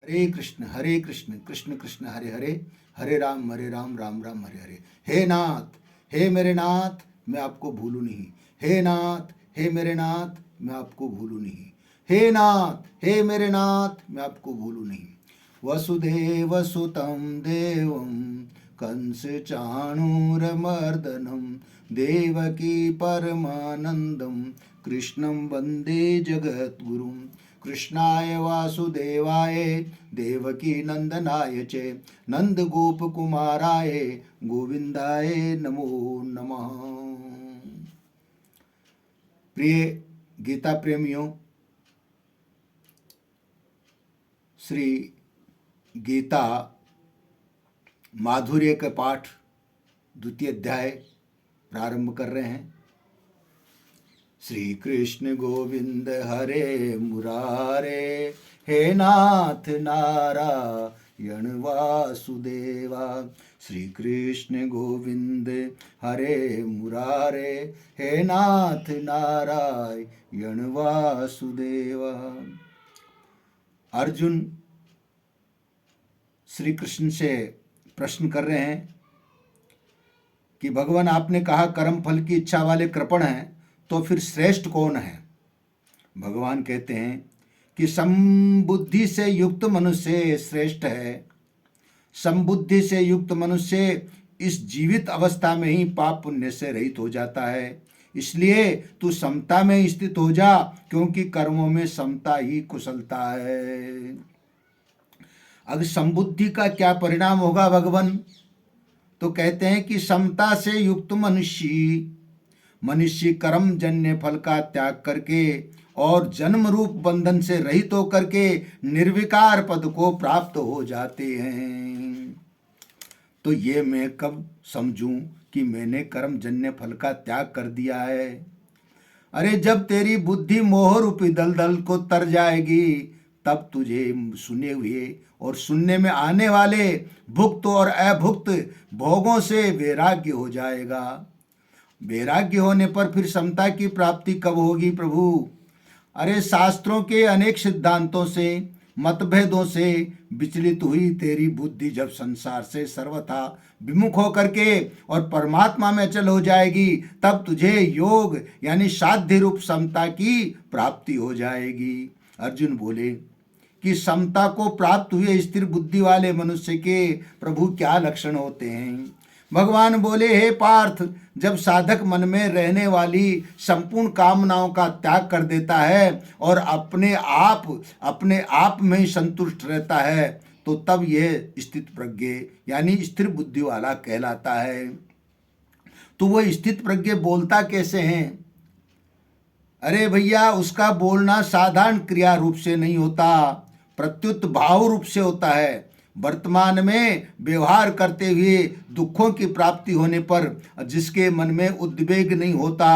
हरे कृष्ण कृष्ण कृष्ण हरे हरे, हरे राम राम राम हरे हरे। हे नाथ, हे मेरे नाथ, मैं आपको भूलूं नहीं। हे नाथ, हे मेरे नाथ, मैं आपको भूलूं नहीं। हे नाथ, हे मेरे नाथ, मैं आपको भूलूं नहीं। वसुदेव सुतं देवं कंस चाणूरमर्दनं देवकी परमानंदं कृष्णं वंदे जगद्गुरुं। कृष्णाय वासुदेवाय देवकी नंदनाय च नंद गोप कुमाराय गोविंदाय नमो नमः। प्रिय गीता प्रेमियों, श्री गीता माधुर्य का पाठ द्वितीय अध्याय प्रारंभ कर रहे हैं। श्री कृष्ण गोविंद हरे मुरारे, हे नाथ नारायण वासुदेवा। श्री कृष्ण गोविंद हरे मुरारे, हे नाथ नारायण वासुदेवा। अर्जुन श्री कृष्ण से प्रश्न कर रहे हैं कि भगवान, आपने कहा कर्म फल की इच्छा वाले कृपण हैं, तो फिर श्रेष्ठ कौन है? भगवान कहते हैं कि समबुद्धि से युक्त मनुष्य श्रेष्ठ है। समबुद्धि से युक्त मनुष्य इस जीवित अवस्था में ही पाप पुण्य से रहित हो जाता है। इसलिए तू समता में स्थित हो जा, क्योंकि कर्मों में समता ही कुशलता है। अब समबुद्धि का क्या परिणाम होगा भगवान? तो कहते हैं कि समता से युक्त मनुष्य कर्म जन्य फल का त्याग करके और जन्म रूप बंधन से रहित होकर के निर्विकार पद को प्राप्त हो जाते हैं। तो ये मैं कब समझूं कि मैंने कर्म जन्य फल का त्याग कर दिया है? अरे जब तेरी बुद्धि मोह रूपी दलदल को तर जाएगी, तब तुझे सुने हुए और सुनने में आने वाले भुक्त और अभुक्त भोगों से वैराग्य हो जाएगा। वैराग्य होने पर फिर समता की प्राप्ति कब होगी प्रभु? अरे शास्त्रों के अनेक सिद्धांतों से, मतभेदों से विचलित हुई तेरी बुद्धि जब संसार से सर्वथा विमुख होकर के और परमात्मा में चल हो जाएगी, तब तुझे योग यानी साध्य रूप समता की प्राप्ति हो जाएगी। अर्जुन बोले कि समता को प्राप्त हुए स्थिर बुद्धि वाले मनुष्य के प्रभु क्या लक्षण होते हैं? भगवान बोले, हे पार्थ, जब साधक मन में रहने वाली संपूर्ण कामनाओं का त्याग कर देता है और अपने आप में ही संतुष्ट रहता है, तो तब यह स्थित प्रज्ञ यानी स्थिर बुद्धि वाला कहलाता है। तो वह स्थित प्रज्ञ बोलता कैसे हैं? अरे भैया, उसका बोलना साधारण क्रिया रूप से नहीं होता, प्रत्युत भाव रूप से होता है। वर्तमान में व्यवहार करते हुए दुखों की प्राप्ति होने पर जिसके मन में उद्वेग नहीं होता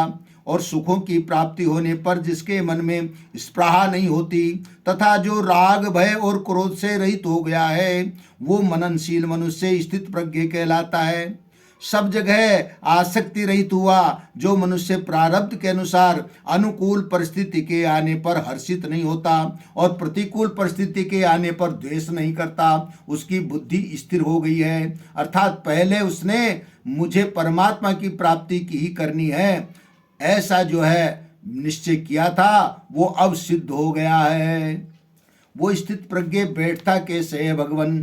और सुखों की प्राप्ति होने पर जिसके मन में स्पृहा नहीं होती, तथा जो राग भय और क्रोध से रहित हो गया है, वो मननशील मनुष्य स्थित प्रज्ञ कहलाता है। सब जगह आसक्ति रहित हुआ जो मनुष्य प्रारब्ध के अनुसार अनुकूल परिस्थिति के आने पर हर्षित नहीं होता और प्रतिकूल परिस्थिति के आने पर द्वेष नहीं करता, उसकी बुद्धि स्थिर हो गई है। अर्थात पहले उसने मुझे परमात्मा की प्राप्ति की ही करनी है, ऐसा जो है निश्चय किया था, वो अब सिद्ध हो गया है। वो स्थित प्रज्ञ बैठता कैसे है भगवान?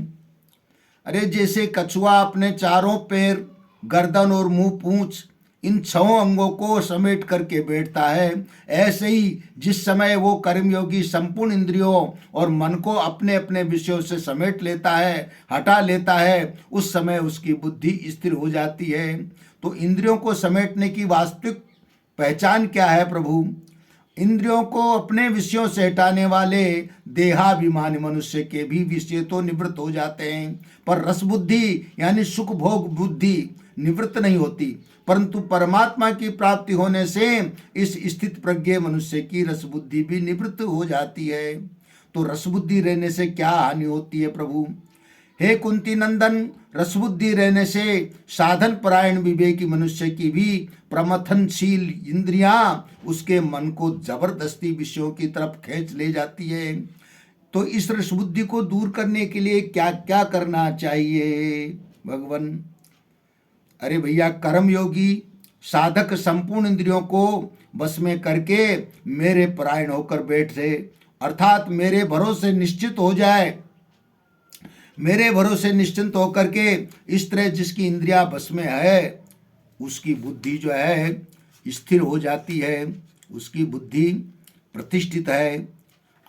अरे जैसे कछुआ अपने चारों पैर, गर्दन और मुंह पूंछ इन छहों अंगों को समेट करके बैठता है, ऐसे ही जिस समय वो कर्मयोगी संपूर्ण इंद्रियों और मन को अपने अपने विषयों से समेट लेता है, हटा लेता है, उस समय उसकी बुद्धि स्थिर हो जाती है। तो इंद्रियों को समेटने की वास्तविक पहचान क्या है प्रभु? इंद्रियों को अपने विषयों से हटाने वाले देहाभिमानी मनुष्य के भी विषय तो निवृत्त हो जाते हैं, पर रस बुद्धि यानी सुख भोग बुद्धि निवृत्त नहीं होती, परंतु परमात्मा की प्राप्ति होने से इस स्थित प्रज्ञ मनुष्य की रस बुद्धि भी निवृत्त हो जाती है। तो रस बुद्धि रहने से क्या हानि होती है प्रभु? हे कुंती नंदन, रसबुद्धि रहने से साधन परायण विवेकी मनुष्य की भी प्रमथनशील इंद्रियां उसके मन को जबरदस्ती विषयों की तरफ खींच ले जाती है। तो इस रस बुद्धि को दूर करने के लिए क्या क्या करना चाहिए भगवान? अरे भैया, कर्म योगी साधक संपूर्ण इंद्रियों को बस में करके मेरे परायण होकर बैठे, अर्थात मेरे भरोसे निश्चित हो जाए, मेरे भरोसे निश्चिंत होकर के इस तरह जिसकी इंद्रिया बस में है उसकी बुद्धि जो है स्थिर हो जाती है, उसकी बुद्धि प्रतिष्ठित है।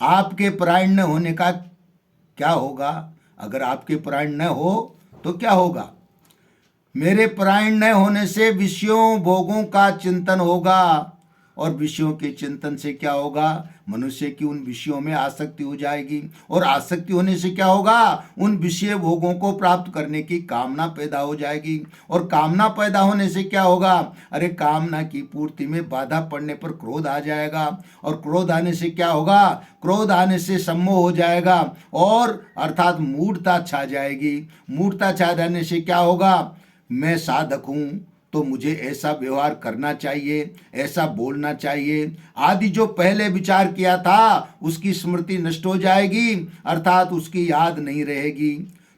आपके परायण न होने का क्या होगा? अगर आपके परायण न हो तो क्या होगा? मेरे परायण न होने से विषयों भोगों का चिंतन होगा, और विषयों के चिंतन से क्या होगा? मनुष्य की उन विषयों में आसक्ति हो जाएगी, और आसक्ति होने से क्या होगा? उन विषय भोगों को प्राप्त करने की कामना पैदा हो जाएगी, और कामना पैदा होने से क्या होगा? अरे कामना की पूर्ति में बाधा पड़ने पर क्रोध आ जाएगा, और क्रोध आने से क्या होगा? क्रोध आने से सम्मोह हो जाएगा, और अर्थात मूढ़ता छा जाएगी। मूढ़ता छा जाने से क्या होगा? मैं साधक हूँ तो मुझे ऐसा व्यवहार करना चाहिए, ऐसा बोलना चाहिए, आदि जो पहले विचार किया था उसकी स्मृति नष्ट हो जाएगी, अर्थात उसकी याद नहीं रहेगी।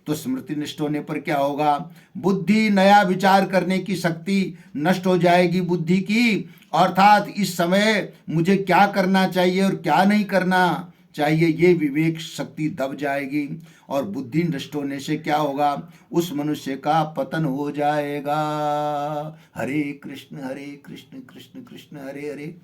तो स्मृति नष्ट होने पर क्या होगा? बुद्धि नया विचार करने की शक्ति नष्ट हो जाएगी बुद्धि की, अर्थात इस समय मुझे क्या करना चाहिए और क्या नहीं करना चाहिए ये विवेक शक्ति दब जाएगी, और बुद्धि नष्ट होने से क्या होगा? उस मनुष्य का पतन हो जाएगा। हरे कृष्ण कृष्ण कृष्ण हरे हरे।